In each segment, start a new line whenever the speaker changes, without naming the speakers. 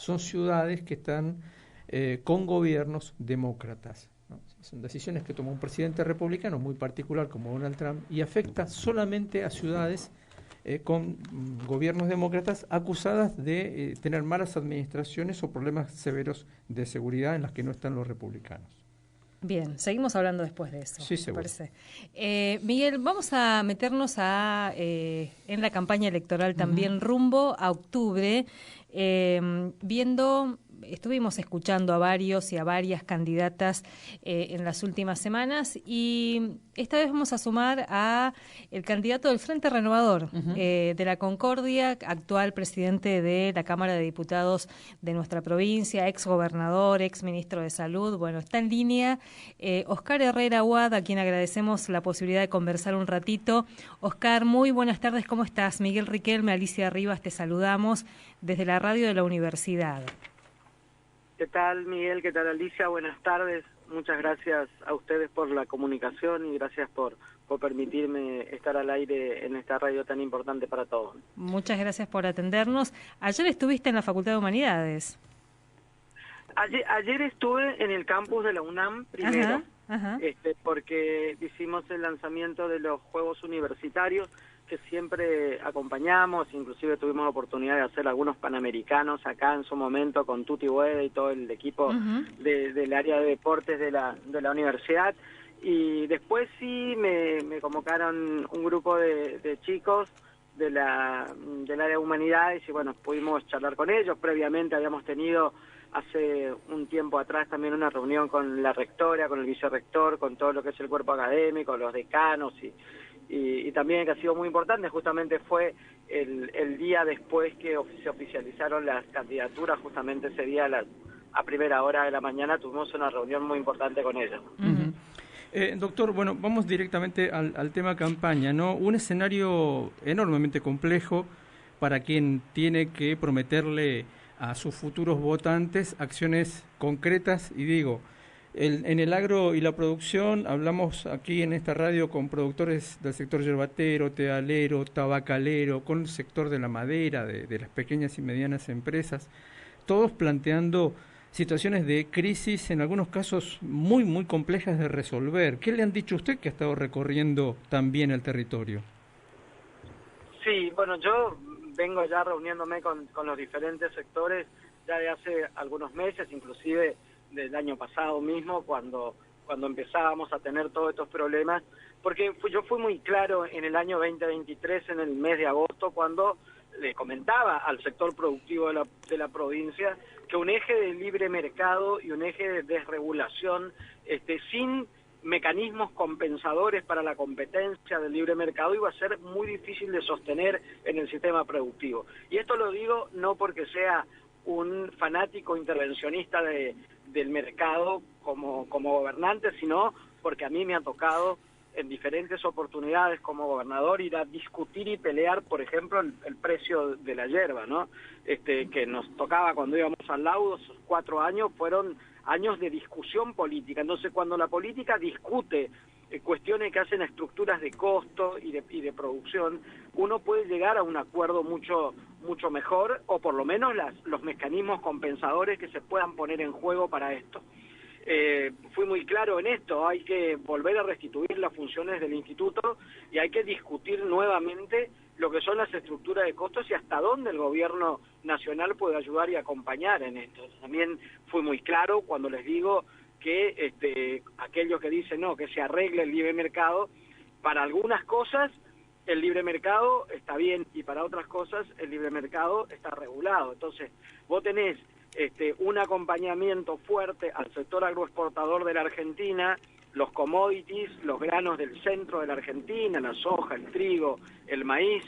son ciudades que están con gobiernos demócratas, ¿no? Son decisiones que toma un presidente republicano muy particular como Donald Trump y afecta solamente a ciudades con gobiernos demócratas acusadas de tener malas administraciones o problemas severos de seguridad en las que no están los republicanos.
Bien, seguimos hablando después de eso.
Sí, seguro.
Parece. Miguel, vamos a meternos en la campaña electoral también, rumbo a octubre, estuvimos escuchando a varios y a varias candidatas en las últimas semanas y esta vez vamos a sumar a el candidato del Frente Renovador de la Concordia, actual presidente de la Cámara de Diputados de nuestra provincia, ex gobernador, ex ministro de Salud. Bueno, está en línea Oscar Herrera Aguad, a quien agradecemos la posibilidad de conversar un ratito. Oscar, muy buenas tardes, ¿cómo estás? Miguel Riquelme, Alicia Rivas, te saludamos desde la radio de la universidad.
¿Qué tal, Miguel? ¿Qué tal, Alicia? Buenas tardes. Muchas gracias a ustedes por la comunicación y gracias por permitirme estar al aire en esta radio tan importante para todos.
Muchas gracias por atendernos. Ayer estuviste en la Facultad de Humanidades.
Ayer estuve en el campus de la UNAM primero,
ajá.
Porque hicimos el lanzamiento de los Juegos Universitarios que siempre acompañamos, inclusive tuvimos la oportunidad de hacer algunos panamericanos acá en su momento con Tuti Buede y todo el equipo del área de deportes de la universidad, y después sí me convocaron un grupo de chicos del área de humanidades y bueno, pudimos charlar con ellos. Previamente habíamos tenido hace un tiempo atrás también una reunión con la rectora, con el vicerrector, con todo lo que es el cuerpo académico, los decanos y también que ha sido muy importante, justamente fue el día después que se oficializaron las candidaturas, justamente ese día a primera hora de la mañana tuvimos una reunión muy importante con ellos.
Doctor, bueno, vamos directamente al tema campaña, ¿no? Un escenario enormemente complejo para quien tiene que prometerle a sus futuros votantes acciones concretas, y digo, en el agro y la producción, hablamos aquí en esta radio con productores del sector yerbatero, tealero, tabacalero, con el sector de la madera, de las pequeñas y medianas empresas, todos planteando situaciones de crisis, en algunos casos muy, muy complejas de resolver. ¿Qué le han dicho a usted que ha estado recorriendo también el territorio?
Sí, bueno, yo vengo ya reuniéndome con los diferentes sectores ya de hace algunos meses, inclusive del año pasado mismo, cuando empezábamos a tener todos estos problemas, porque yo fui muy claro en el año 2023, en el mes de agosto, cuando le comentaba al sector productivo de la provincia que un eje de libre mercado y un eje de desregulación sin mecanismos compensadores para la competencia del libre mercado iba a ser muy difícil de sostener en el sistema productivo. Y esto lo digo no porque sea un fanático intervencionista del mercado como gobernante, sino porque a mí me ha tocado en diferentes oportunidades como gobernador ir a discutir y pelear, por ejemplo, el precio de la yerba, ¿no? Que nos tocaba cuando íbamos al laudo. Esos 4 años fueron años de discusión política. Entonces, cuando la política discute cuestiones que hacen estructuras de costo y de producción, uno puede llegar a un acuerdo mucho mejor, o por lo menos los mecanismos compensadores que se puedan poner en juego para esto. Fui muy claro en esto, hay que volver a restituir las funciones del instituto y hay que discutir nuevamente lo que son las estructuras de costos y hasta dónde el gobierno nacional puede ayudar y acompañar en esto. También fui muy claro cuando les digo que aquellos que dicen no, que se arregle el libre mercado, para algunas cosas el libre mercado está bien y para otras cosas el libre mercado está regulado. Entonces vos tenés un acompañamiento fuerte al sector agroexportador de la Argentina, los commodities, los granos del centro de la Argentina, la soja, el trigo, el maíz,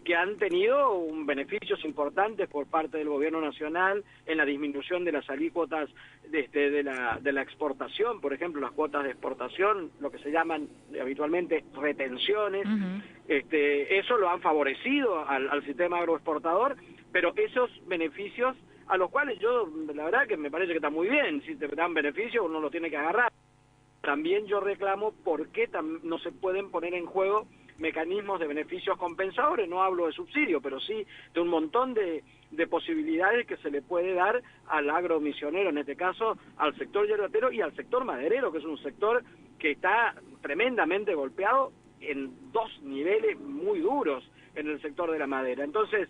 que han tenido beneficios importantes por parte del gobierno nacional en la disminución de las alícuotas de la exportación, por ejemplo, las cuotas de exportación, lo que se llaman habitualmente retenciones. Eso lo han favorecido al sistema agroexportador, pero esos beneficios a los cuales yo, la verdad que me parece que está muy bien, si te dan beneficios uno lo tiene que agarrar. También yo reclamo por qué no se pueden poner en juego mecanismos de beneficios compensadores, no hablo de subsidio, pero sí de un montón de de posibilidades que se le puede dar al agro misionero, en este caso al sector yerbetero y al sector maderero, que es un sector que está tremendamente golpeado en dos niveles muy duros en el sector de la madera. Entonces,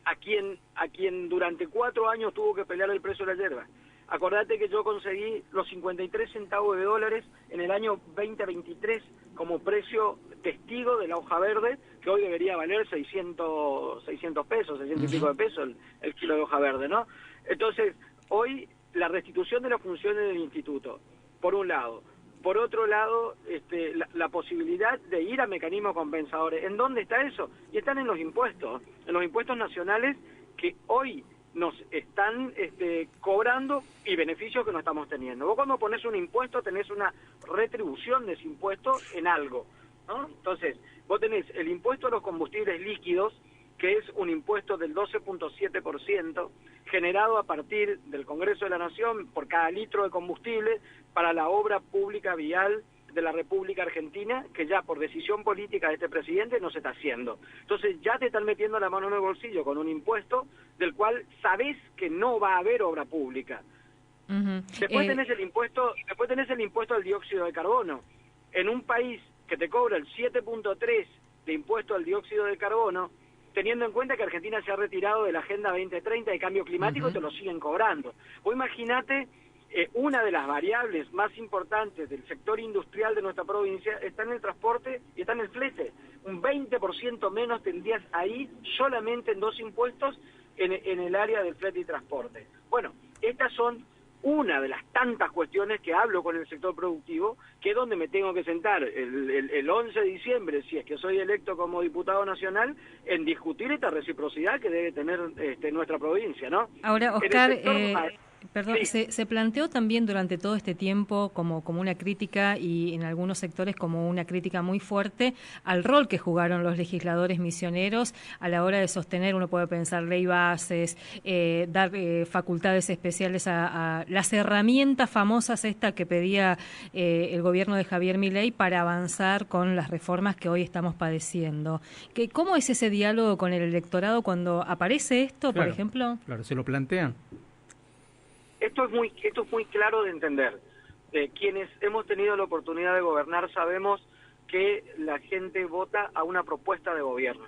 a quien durante 4 años tuvo que pelear el precio de la yerba, acordate que yo conseguí los 53 centavos de dólares en el año 2023 como precio testigo de la hoja verde, que hoy debería valer 600 pesos, 600 y pico de pesos el kilo de hoja verde, ¿no? Entonces, hoy la restitución de las funciones del instituto, por un lado. Por otro lado, la posibilidad de ir a mecanismos compensadores. ¿En dónde está eso? Y están en los impuestos nacionales que hoy nos están cobrando y beneficios que no estamos teniendo. Vos cuando pones un impuesto tenés una retribución de ese impuesto en algo, ¿no? Entonces, vos tenés el impuesto a los combustibles líquidos, que es un impuesto del 12.7%, generado a partir del Congreso de la Nación por cada litro de combustible para la obra pública vial de la República Argentina, que ya por decisión política de este presidente no se está haciendo. Entonces ya te están metiendo la mano en el bolsillo con un impuesto del cual sabés que no va a haber obra pública. Después tenés el impuesto al dióxido de carbono. En un país que te cobra el 7.3 de impuesto al dióxido de carbono, teniendo en cuenta que Argentina se ha retirado de la Agenda 2030 de cambio climático, te lo siguen cobrando. Vos imaginate, una de las variables más importantes del sector industrial de nuestra provincia está en el transporte y está en el flete. Un 20% menos tendrías ahí solamente en 2 impuestos en el área del flete y transporte. Bueno, estas son una de las tantas cuestiones que hablo con el sector productivo, que es donde me tengo que sentar el 11 de diciembre, si es que soy electo como diputado nacional, en discutir esta reciprocidad que debe tener nuestra provincia, ¿no?
Ahora, Oscar, perdón,
sí.
se planteó también durante todo este tiempo como una crítica y en algunos sectores como una crítica muy fuerte al rol que jugaron los legisladores misioneros a la hora de sostener, uno puede pensar, ley bases, dar facultades especiales a las herramientas famosas esta que pedía el gobierno de Javier Milei para avanzar con las reformas que hoy estamos padeciendo. ¿Cómo es ese diálogo con el electorado cuando aparece esto, por ejemplo?
Claro, se lo plantean.
Esto es muy claro de entender. Quienes hemos tenido la oportunidad de gobernar sabemos que la gente vota a una propuesta de gobierno.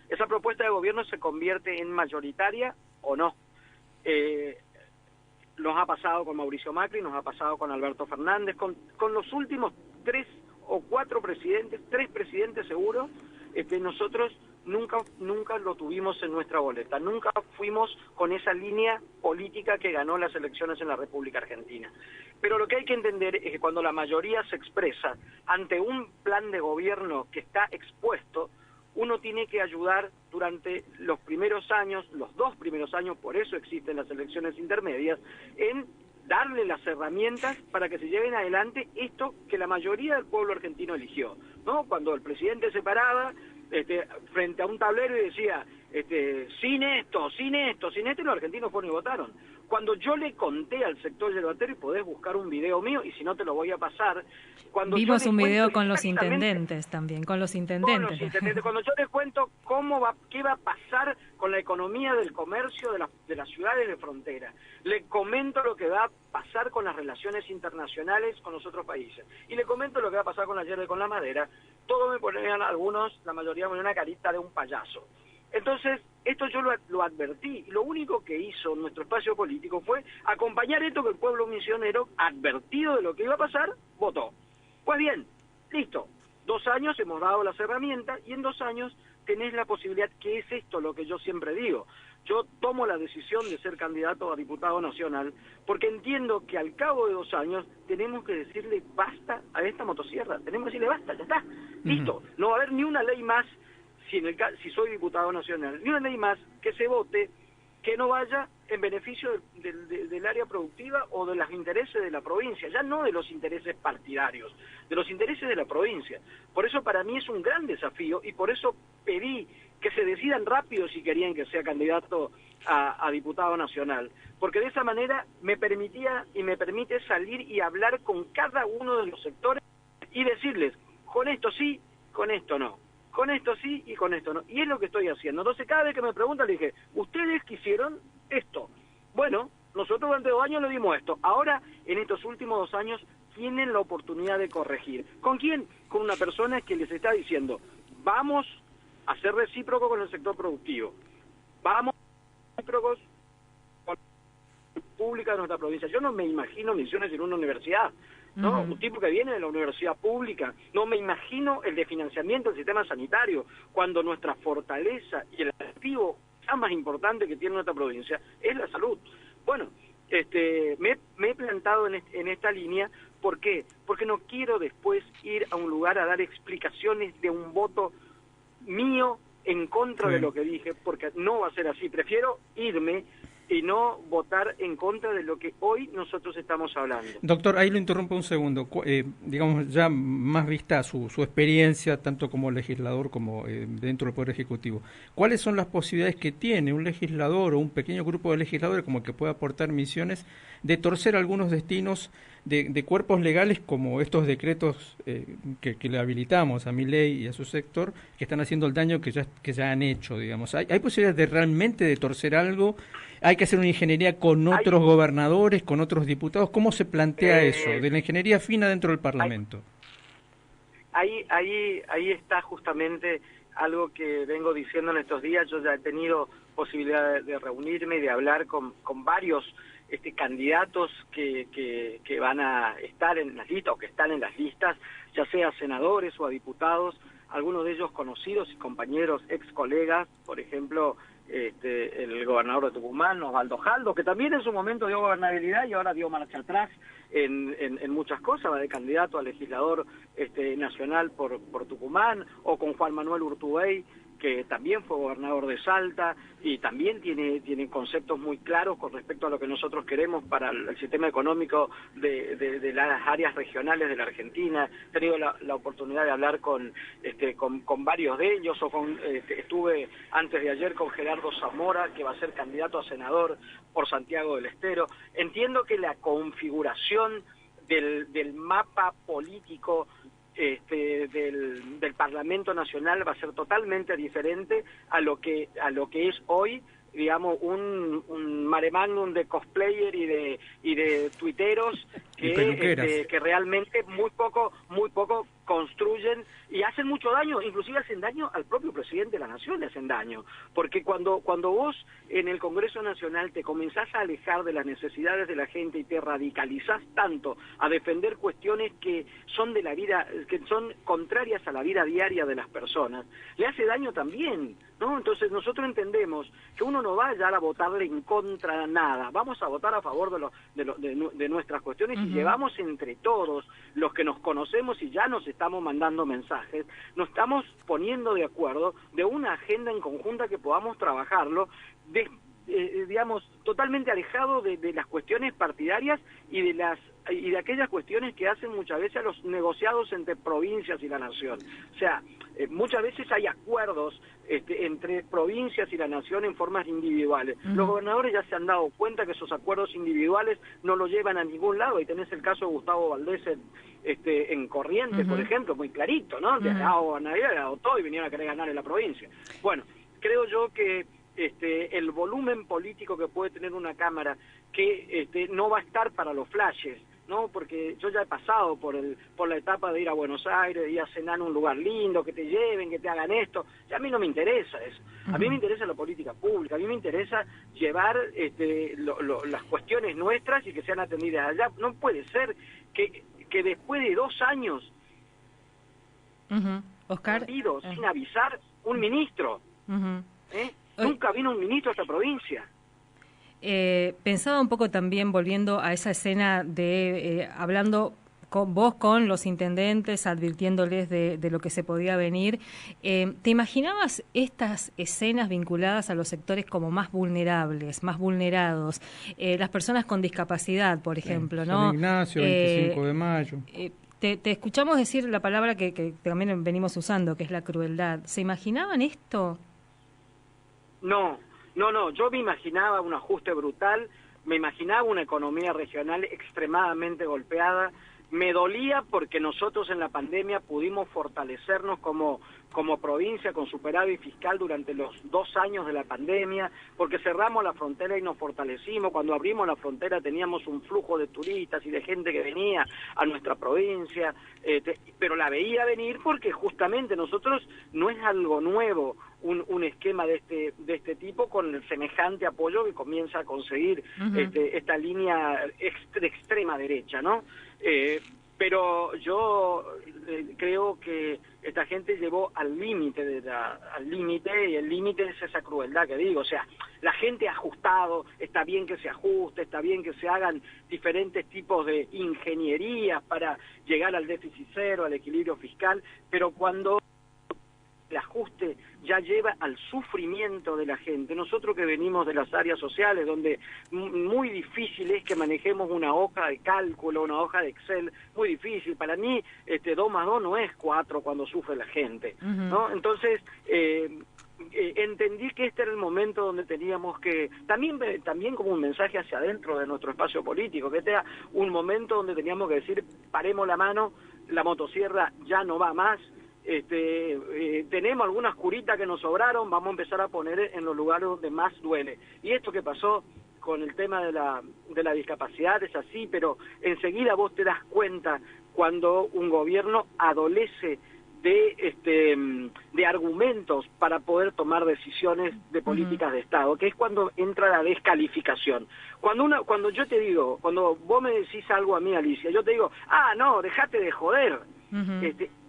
Esa propuesta de gobierno se convierte en mayoritaria o no. Nos ha pasado con Mauricio Macri, nos ha pasado con Alberto Fernández, con los últimos 3 o 4 presidentes, 3 presidentes seguro, nosotros nunca lo tuvimos en nuestra boleta, nunca fuimos con esa línea política que ganó las elecciones en la República Argentina. Pero lo que hay que entender es que cuando la mayoría se expresa ante un plan de gobierno que está expuesto, uno tiene que ayudar durante los primeros años, los 2 primeros años, por eso existen las elecciones intermedias, en darle las herramientas para que se lleven adelante esto que la mayoría del pueblo argentino eligió, ¿no? Cuando el presidente se paraba frente a un tablero y decía, sin esto, y los argentinos fueron y votaron. Cuando yo le conté al sector yerbatero, y podés buscar un video mío, y si no te lo voy a pasar, cuando
vimos un video con los
intendentes
también, cuando
yo les cuento qué va a pasar con la economía del comercio de las ciudades de frontera, le comento lo que va a pasar con las relaciones internacionales con los otros países, y le comento lo que va a pasar con la yerba y con la madera, todos me ponían algunos, la mayoría me ponían una carita de un payaso. Entonces, esto yo lo advertí, y lo único que hizo nuestro espacio político fue acompañar esto que el pueblo misionero, advertido de lo que iba a pasar, votó. Pues bien, listo, 2 años hemos dado las herramientas, y en 2 años tenés la posibilidad, que es esto lo que yo siempre digo. Yo tomo la decisión de ser candidato a diputado nacional, porque entiendo que al cabo de 2 años tenemos que decirle basta a esta motosierra, tenemos que decirle basta, ya está, listo, no va a haber ni una ley más, si soy diputado nacional, ni una ley más que se vote que no vaya en beneficio del área productiva o de los intereses de la provincia, ya no de los intereses partidarios, de los intereses de la provincia. Por eso para mí es un gran desafío, y por eso pedí que se decidan rápido si querían que sea candidato a diputado nacional, porque de esa manera me permitía y me permite salir y hablar con cada uno de los sectores y decirles, con esto sí, con esto no. con esto sí y con esto no. Y es lo que estoy haciendo. Entonces cada vez que me preguntan le dije, ustedes quisieron esto. Bueno, nosotros durante 2 años le dimos esto. Ahora, en estos últimos 2 años, tienen la oportunidad de corregir. ¿Con quién? Con una persona que les está diciendo, vamos a ser recíprocos con el sector productivo. Vamos a ser recíprocos con la pública de nuestra provincia. Yo no me imagino Misiones en una universidad, ¿no? Un tipo que viene de la universidad pública. No me imagino el desfinanciamiento del sistema sanitario, cuando nuestra fortaleza y el activo más importante que tiene nuestra provincia es la salud. Bueno, me he plantado en esta línea. ¿Por qué? Porque no quiero después ir a un lugar a dar explicaciones de un voto mío en contra de lo que dije, porque no va a ser así. Prefiero irme y no votar en contra de lo que hoy nosotros estamos hablando.
Doctor, ahí lo interrumpo un segundo. Digamos, ya más vista su experiencia, tanto como legislador como dentro del Poder Ejecutivo, ¿cuáles son las posibilidades que tiene un legislador o un pequeño grupo de legisladores, como el que puede aportar Misiones, de torcer algunos destinos de cuerpos legales como estos decretos que le habilitamos a Milei y a su sector, que están haciendo el daño que ya han hecho, digamos? ¿Hay posibilidades de realmente de torcer algo? ¿Hay que hacer una ingeniería con otros gobernadores, con otros diputados? ¿Cómo se plantea eso, de la ingeniería fina dentro del Parlamento?
Ahí está justamente algo que vengo diciendo en estos días. Yo ya he tenido posibilidad de reunirme y de hablar con varios candidatos que van a estar en las listas o que están en las listas, ya sea senadores o a diputados, algunos de ellos conocidos y compañeros, ex colegas, por ejemplo, el gobernador de Tucumán, Osvaldo Jaldo, que también en su momento dio gobernabilidad y ahora dio marcha atrás en muchas cosas, va de candidato a legislador nacional por Tucumán, o con Juan Manuel Urtubey, que también fue gobernador de Salta y también tiene conceptos muy claros con respecto a lo que nosotros queremos para el sistema económico de las áreas regionales de la Argentina. He tenido la oportunidad de hablar con varios de ellos, estuve antes de ayer con Gerardo Zamora, que va a ser candidato a senador por Santiago del Estero. Entiendo que la configuración del mapa político del Parlamento Nacional va a ser totalmente diferente a lo que es hoy, digamos, un mare magnum de cosplayer y de tuiteros que realmente muy poco construyen y hacen mucho daño, inclusive hacen daño al propio presidente de la Nación, le hacen daño, porque cuando vos en el Congreso Nacional te comenzás a alejar de las necesidades de la gente y te radicalizás tanto a defender cuestiones que son de la vida, que son contrarias a la vida diaria de las personas, le hace daño también, ¿no? Entonces nosotros entendemos que uno no va a llegar a votarle en contra de nada, vamos a votar a favor de nuestras cuestiones y llevamos entre todos los que nos conocemos y ya nos estamos mandando mensajes, nos estamos poniendo de acuerdo de una agenda en conjunta que podamos trabajarlo, digamos, totalmente alejado de las cuestiones partidarias y de aquellas cuestiones que hacen muchas veces a los negociados entre provincias y la nación. O sea, muchas veces hay acuerdos entre provincias y la nación en formas individuales. Los gobernadores ya se han dado cuenta que esos acuerdos individuales no lo llevan a ningún lado, y tenés el caso de Gustavo Valdés en Corrientes, por ejemplo, muy clarito, ¿no? Que ha dado todo y vinieron a querer ganar en la provincia. Bueno, creo yo que el volumen político que puede tener una Cámara, que no va a estar para los flashes, ¿no? Porque yo ya he pasado por la etapa de ir a Buenos Aires, de ir a cenar en un lugar lindo, que te lleven, que te hagan esto. Ya a mí no me interesa eso. A mí me interesa la política pública, a mí me interesa llevar las cuestiones nuestras y que sean atendidas allá. No puede ser que después de 2 años
Oscar,
sin avisar un ministro, nunca vino un ministro a esta provincia.
Pensaba un poco también, volviendo a esa escena de hablando con los intendentes, advirtiéndoles de lo que se podía venir. ¿Te imaginabas estas escenas vinculadas a los sectores como más vulnerables, más vulnerados? Las personas con discapacidad, por ejemplo, ¿no?
San Ignacio, 25 de mayo.
Te escuchamos decir la palabra que también venimos usando, que es la crueldad. ¿Se imaginaban esto?
No, yo me imaginaba un ajuste brutal, me imaginaba una economía regional extremadamente golpeada, me dolía porque nosotros en la pandemia pudimos fortalecernos como como provincia con superávit fiscal durante los 2 años de la pandemia, porque cerramos la frontera y nos fortalecimos. Cuando abrimos la frontera teníamos un flujo de turistas y de gente que venía a nuestra provincia, pero la veía venir porque justamente nosotros no es algo nuevo un esquema de este tipo con el semejante apoyo que comienza a conseguir esta línea de extrema derecha, ¿no? Pero yo creo que esta gente llevó al límite y el límite es esa crueldad que digo, o sea, la gente ha ajustado, está bien que se ajuste, está bien que se hagan diferentes tipos de ingenierías para llegar al déficit cero, al equilibrio fiscal, pero cuando el ajuste ya lleva al sufrimiento de la gente. Nosotros que venimos de las áreas sociales, donde muy difícil es que manejemos una hoja de cálculo, una hoja de Excel, muy difícil. Para mí, 2 más 2 no es 4 cuando sufre la gente, ¿no? Entonces, entendí que este era el momento donde teníamos que, también como un mensaje hacia adentro de nuestro espacio político, que este era un momento donde teníamos que decir, paremos la mano, la motosierra ya no va más, tenemos algunas curitas que nos sobraron, vamos a empezar a poner en los lugares donde más duele. Y esto que pasó con el tema de la discapacidad es así, pero enseguida vos te das cuenta cuando un gobierno adolece de argumentos para poder tomar decisiones de políticas de Estado, que es cuando entra la descalificación. Cuando yo te digo, cuando vos me decís algo a mí, Alicia, yo te digo, no, dejate de joder,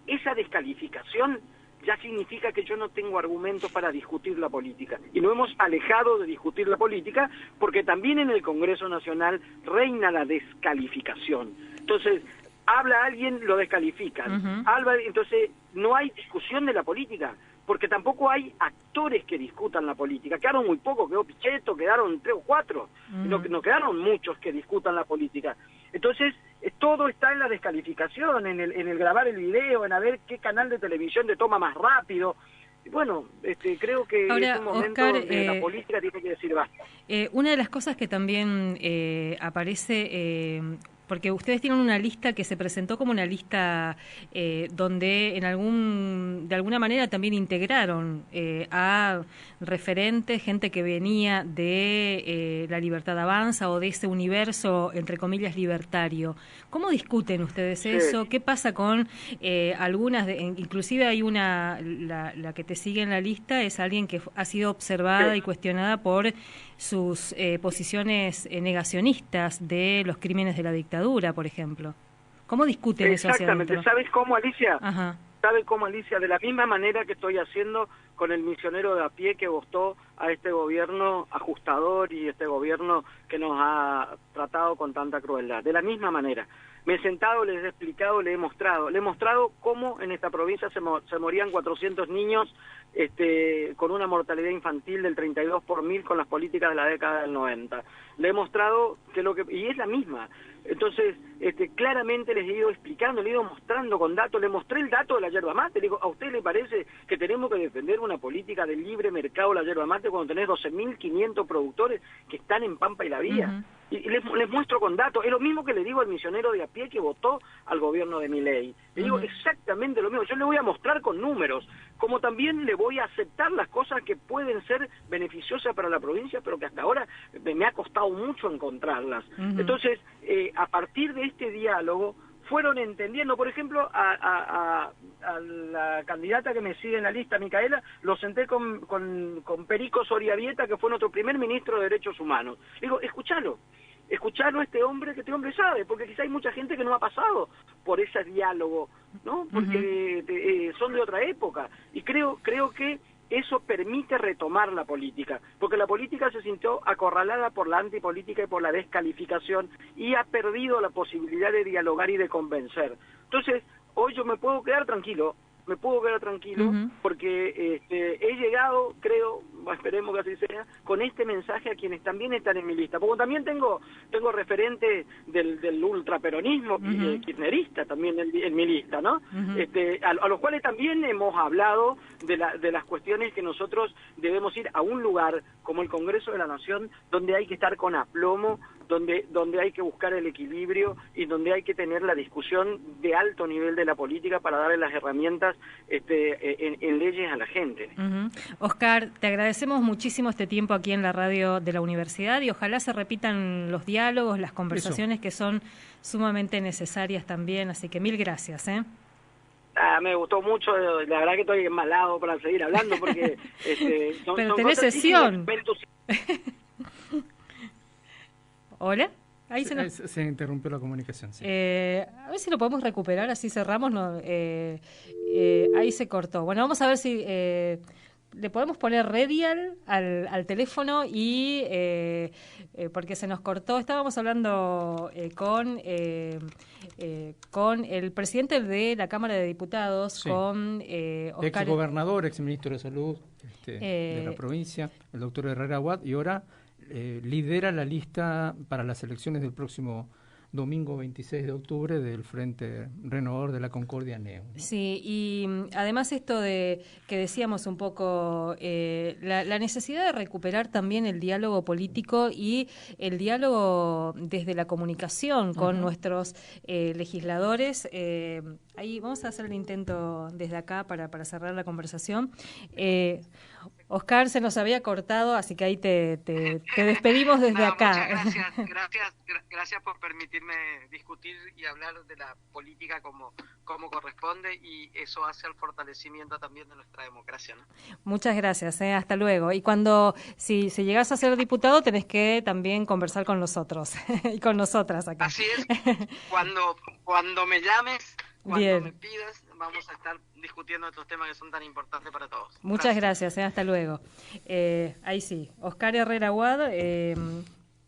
esa descalificación ya significa que yo no tengo argumentos para discutir la política. Y nos hemos alejado de discutir la política porque también en el Congreso Nacional reina la descalificación. Entonces, habla alguien, lo descalifican. Entonces, no hay discusión de la política, porque tampoco hay actores que discutan la política. Quedaron muy pocos, quedó Pichetto, quedaron 3 o 4, no quedaron muchos que discutan la política. Entonces, todo está en la descalificación, en el grabar el video, en a ver qué canal de televisión te toma más rápido. Y bueno, creo que
ahora,
es un momento
Oscar,
donde la política tiene que decir basta.
Una de las cosas que también aparece... porque ustedes tienen una lista que se presentó como una lista donde de alguna manera también integraron a referentes, gente que venía de La Libertad Avanza o de ese universo, entre comillas, libertario. ¿Cómo discuten ustedes eso? ¿Qué pasa con algunas, inclusive hay la que te sigue en la lista, es alguien que ha sido observada y cuestionada por sus posiciones negacionistas de los crímenes de la dictadura, por ejemplo? ¿Cómo discuten eso hacia adentro?
Exactamente. ¿Sabes cómo, Alicia? ¿Sabes cómo, Alicia? De la misma manera que estoy haciendo con el misionero de a pie que votó a este gobierno ajustador y este gobierno que nos ha tratado con tanta crueldad. De la misma manera. Me he sentado, les he explicado, le he mostrado cómo en esta provincia se morían 400 niños con una mortalidad infantil del 32 por 1000 con las políticas de la década del 90. Le he mostrado y es la misma. Entonces, claramente les he ido explicando, le he ido mostrando con datos, le mostré el dato de la yerba mate, le digo, ¿a usted le parece que tenemos que defender una política de libre mercado de la yerba mate cuando tenés 12.500 productores que están en Pampa y La Vía? Y les muestro con datos, es lo mismo que le digo al misionero de a pie que votó al gobierno de Milei. Le digo exactamente lo mismo, yo le voy a mostrar con números, como también le voy a aceptar las cosas que pueden ser beneficiosas para la provincia, pero que hasta ahora me ha costado mucho encontrarlas. Entonces, a partir de este diálogo, fueron entendiendo, por ejemplo, a la candidata que me sigue en la lista, Micaela, lo senté con Perico Soriabieta, que fue nuestro primer ministro de Derechos Humanos. Digo, escuchalo a este hombre, que este hombre sabe, porque quizá hay mucha gente que no ha pasado por ese diálogo, ¿no? Porque son de otra época, y creo que eso permite retomar la política, porque la política se sintió acorralada por la antipolítica y por la descalificación y ha perdido la posibilidad de dialogar y de convencer. Entonces, hoy yo me puedo quedar tranquilo porque he llegado, creo, esperemos que así sea, con este mensaje a quienes también están en mi lista, porque también tengo referentes del ultraperonismo kirchnerista también en mi lista, ¿no? A los cuales también hemos hablado de las cuestiones que nosotros debemos ir a un lugar como el Congreso de la Nación, donde hay que estar con aplomo donde hay que buscar el equilibrio y donde hay que tener la discusión de alto nivel de la política para darle las herramientas en leyes a la gente.
Oscar, te agradecemos muchísimo este tiempo aquí en la radio de la universidad y ojalá se repitan los diálogos, las conversaciones que son sumamente necesarias también, así que mil gracias.
Me gustó mucho, la verdad que estoy embalado para seguir hablando porque
pero tenés sesión. ¿Hola? Ahí
se interrumpió la comunicación. Sí.
A ver si lo podemos recuperar, así cerramos. No, ahí se cortó. Bueno, vamos a ver si le podemos poner redial al teléfono y porque se nos cortó. Estábamos hablando con el presidente de la Cámara de Diputados, sí, con Oscar,
ex gobernador, ex ministro de Salud de la provincia, el doctor Herrera Aguad, y ahora lidera la lista para las elecciones del próximo domingo 26 de octubre del Frente Renovador de la Concordia NEO.
Sí, y además esto de que decíamos un poco, la necesidad de recuperar también el diálogo político y el diálogo desde la comunicación con nuestros legisladores. Ahí vamos a hacer el intento desde acá para cerrar la conversación. Oscar, se nos había cortado, así que ahí te despedimos desde acá.
Gracias por permitirme discutir y hablar de la política como corresponde, y eso hace al fortalecimiento también de nuestra democracia, ¿no?
Muchas gracias, hasta luego. Y si llegás a ser diputado, tenés que también conversar con nosotros y con nosotras acá.
Así es, cuando me llames, cuando me pidas, vamos a estar discutiendo estos temas que son tan importantes para todos.
Muchas gracias, hasta luego. Ahí sí, Oscar Herrera Aguad,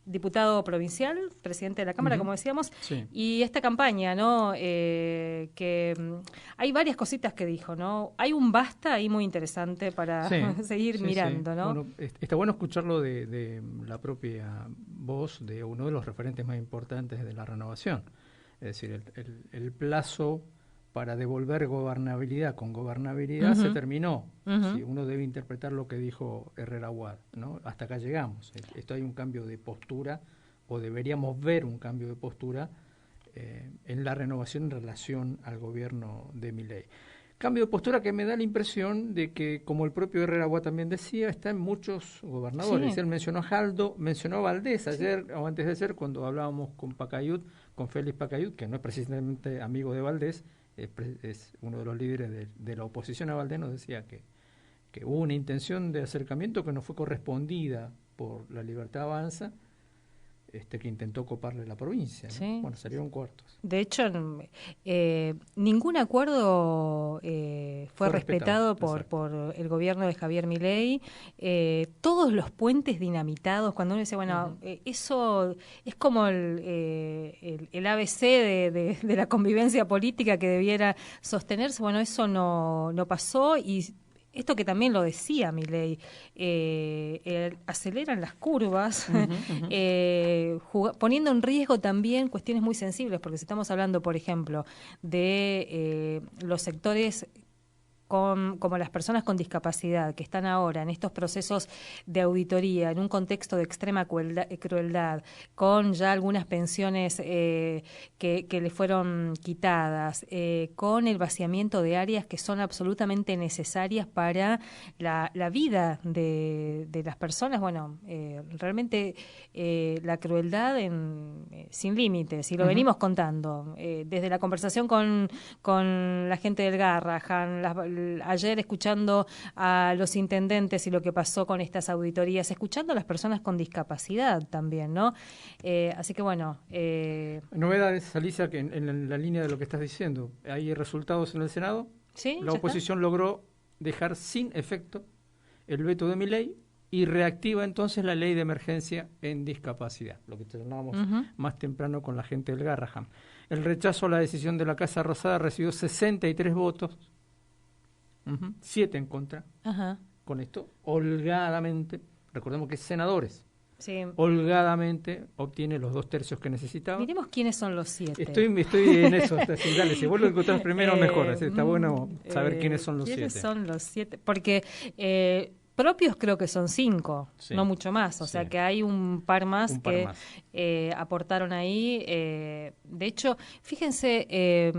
diputado provincial, presidente de la Cámara, como decíamos,
sí. Y
esta campaña, ¿no? Que hay varias cositas que dijo, ¿no? Hay un basta ahí muy interesante para seguir mirando, ¿no?
Bueno, está bueno escucharlo de la propia voz de uno de los referentes más importantes de la renovación. Es decir, el plazo para devolver gobernabilidad con gobernabilidad se terminó. Sí, uno debe interpretar lo que dijo Herrera Aguad, ¿no? Hasta acá llegamos. Esto hay un cambio de postura, o deberíamos ver un cambio de postura en la renovación en relación al gobierno de Milei. Cambio de postura que me da la impresión de que, como el propio Herrera Aguad también decía, está en muchos gobernadores. Sí. Él mencionó a Jaldo, mencionó a Valdés ayer, o antes de ayer, cuando hablábamos con Félix Pacayut, que no es precisamente amigo de Valdés, es uno de los líderes de la oposición a Valdés, nos decía que hubo una intención de acercamiento que no fue correspondida por La Libertad Avanza, que intentó coparle la provincia, ¿no? Sí. Bueno, salieron cortos.
De hecho, ningún acuerdo fue respetado por el gobierno de Javier Milei. Todos los puentes dinamitados, cuando uno dice, bueno, eso es como el ABC de la convivencia política que debiera sostenerse. Bueno, eso no pasó, y esto que también lo decía Milei, aceleran las curvas, poniendo en riesgo también cuestiones muy sensibles, porque si estamos hablando, por ejemplo, de los sectores como las personas con discapacidad que están ahora en estos procesos de auditoría, en un contexto de extrema crueldad, con ya algunas pensiones que le fueron quitadas, con el vaciamiento de áreas que son absolutamente necesarias para la vida de las personas. Bueno, realmente la crueldad sin límites, y lo venimos contando desde la conversación con la gente del Garrahan, ayer escuchando a los intendentes y lo que pasó con estas auditorías, escuchando a las personas con discapacidad también, ¿no? Así que bueno.
Novedades, Alicia, que en la línea de lo que estás diciendo, hay resultados en el Senado.
Sí,
la oposición logró dejar sin efecto el veto de Milei y reactiva entonces la ley de emergencia en discapacidad, lo que hablábamos más temprano con la gente del Garrahan. El rechazo a la decisión de la Casa Rosada recibió 63 votos, 7 en contra. Con esto, holgadamente, recordemos que es senadores, holgadamente obtiene los 2/3 que necesitaba.
Miremos quiénes son los 7.
Estoy en eso. Dale, si vos lo encontrás primero, mejor. Está bueno saber quiénes son los 7.
¿Quiénes son los 7? Porque propios creo que son 5,
Sí.
no mucho más. O
Sí.
sea que hay un par más
Un par
que
más.
aportaron ahí. De hecho, fíjense,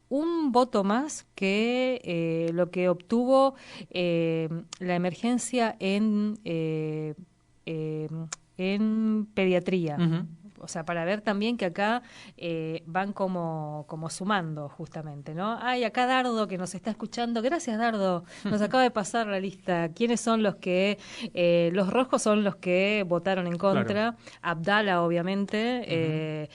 un voto más que lo que obtuvo la emergencia en pediatría.
Ujú.
O sea, para ver también que acá van como sumando justamente, ¿no? Ay, acá Dardo que nos está escuchando. Gracias, Dardo. Nos acaba de pasar la lista. ¿Quiénes son los que... los rojos son los que votaron en contra.
Claro.
Abdala, obviamente.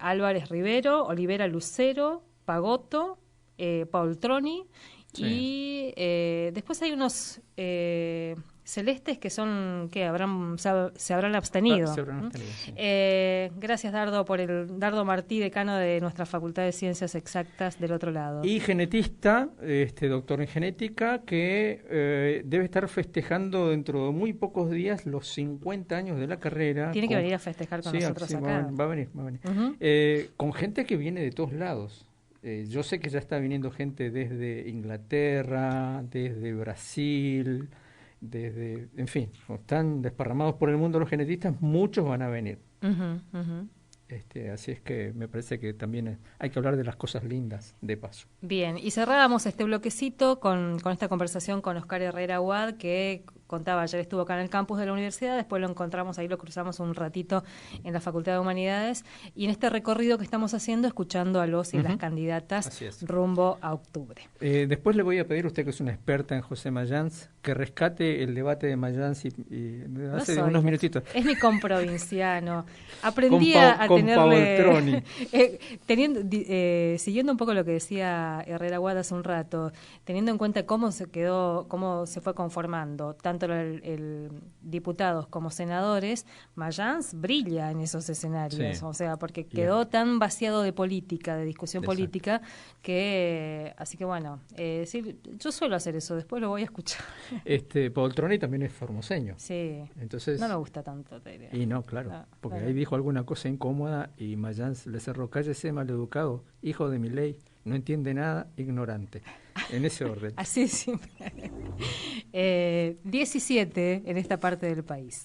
Álvarez Rivero, Olivera Lucero, Pagotto, Paul Troni.
Sí.
Y después hay unos... celestes que son que se habrán abstenido.
Se habrán abstenido, sí.
Gracias, Dardo, por Dardo Martí, decano de nuestra Facultad de Ciencias Exactas del otro lado.
Y genetista, doctor en genética, que debe estar festejando dentro de muy pocos días los 50 años de la carrera.
Tiene que venir a festejar con nosotros
sí,
acá.
va a venir.
Ujú.
Con gente que viene de todos lados. Yo sé que ya está viniendo gente desde Inglaterra, desde Brasil, en fin, como están desparramados por el mundo los genetistas, muchos van a venir.
Ujú, ujú.
Así es que me parece que también hay que hablar de las cosas lindas, de paso.
Bien, y cerrábamos este bloquecito con esta conversación con Oscar Herrera Aguad, que contaba, ayer estuvo acá en el campus de la universidad, después lo encontramos ahí, lo cruzamos un ratito en la Facultad de Humanidades, y en este recorrido que estamos haciendo, escuchando a los y las candidatas
Así es.
rumbo a octubre.
Después le voy a pedir a usted, que es una experta en José Mayans, que rescate el debate de Mayans
No
hace
soy,
unos minutitos.
Es mi comprovinciano. Aprendí
Con
a
Paul
tenerle...
Troni.
Siguiendo un poco lo que decía Herrera Aguad hace un rato, teniendo en cuenta cómo se fue conformando, tanto el diputados como senadores, Mayans brilla en esos escenarios.
Sí.
O sea, porque
Bien.
quedó tan vaciado de política, de discusión
Exacto.
política, que... así que bueno, sí, yo suelo hacer eso, después lo voy a escuchar.
Paul Troni también es formoseño.
Sí,
Entonces,
no me gusta tanto, te diré.
y no, claro,
Ah,
porque
claro.
ahí dijo alguna cosa incómoda y Mayans le cerró: cállese, maleducado, hijo de mi ley, no entiende nada, ignorante. En ese orden.
Así siempre. 17 en esta parte del país.